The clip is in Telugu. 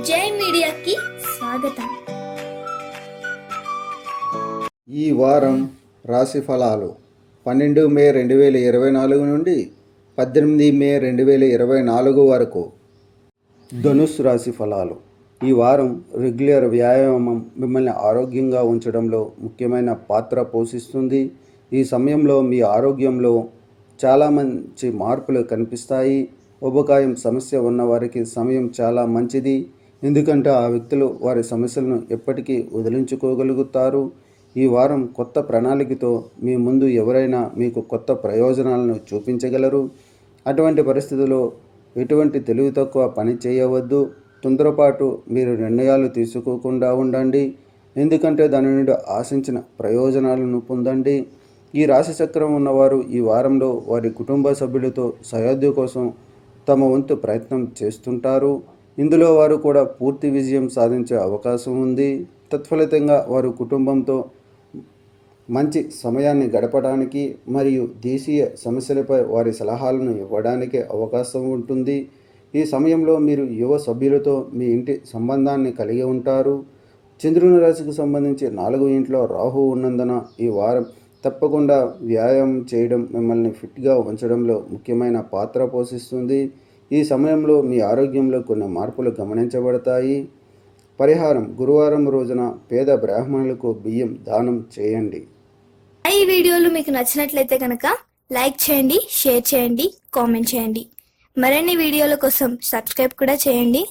జై మీడియాకి స్వాగతం. ఈ వారం రాశి ఫలాలు 12 మే 2024 నుండి 18 మే 2024 వరకు. ధనుస్సు రాశి ఫలాలు. ఈ వారం రెగ్యులర్ వ్యాయామం మిమ్మల్ని ఆరోగ్యంగా ఉంచడంలో ముఖ్యమైన పాత్ర పోషిస్తుంది. ఈ సమయంలో మీ ఆరోగ్యంలో చాలా మంచి మార్పులు కనిపిస్తాయి. ఉబకాయం సమస్య ఉన్నవారికి సమయం చాలా మంచిది, ఎందుకంటే ఆ వ్యక్తులు వారి సమస్యలను ఎప్పటికీ వదిలించుకోగలుగుతారు. ఈ వారం కొత్త ప్రణాళికతో మీ ముందు ఎవరైనా మీకు కొత్త ప్రయోజనాలను చూపించగలరు. అటువంటి పరిస్థితుల్లో ఎటువంటి తెలివి తక్కువ పని చేయవద్దు. తొందరపాటు మీరు నిర్ణయాలు తీసుకోకుండా ఉండండి, ఎందుకంటే దాని నుండి ఆశించిన ప్రయోజనాలను పొందండి. ఈ రాశి చక్రం ఉన్నవారు ఈ వారంలో వారి కుటుంబ సభ్యులతో సయోధ్య కోసం తమ వంతు ప్రయత్నం చేస్తుంటారు. ఇందులో వారు కూడా పూర్తి విజయం సాధించే అవకాశం ఉంది. తత్ఫలితంగా వారు కుటుంబంతో మంచి సమయాన్ని గడపడానికి మరియు దేశీయ సమస్యలపై వారి సలహాలను ఇవ్వడానికి అవకాశం ఉంటుంది. ఈ సమయంలో మీరు యువ సభ్యులతో మీ ఇంటి సంబంధాన్ని కలిగి ఉంటారు. చంద్రుని రాశికి సంబంధించి 4వ ఇంట్లో రాహు ఉన్నందున ఈ వారం తప్పకుండా వ్యాయామం చేయడం మిమ్మల్ని ఫిట్గా ఉంచడంలో ముఖ్యమైన పాత్ర పోషిస్తుంది. ఈ సమయంలో మీ ఆరోగ్యంలో కొన్ని మార్పులు గమనించబడతాయి. పరిహారం: గురువారం రోజున పేద బ్రాహ్మణులకు బియ్యం దానం చేయండి. ఈ వీడియోలు మీకు నచ్చినట్లయితే కనుక లైక్ చేయండి, షేర్ చేయండి, కామెంట్ చేయండి. మరిన్ని వీడియోల కోసం సబ్స్క్రైబ్ కూడా చేయండి.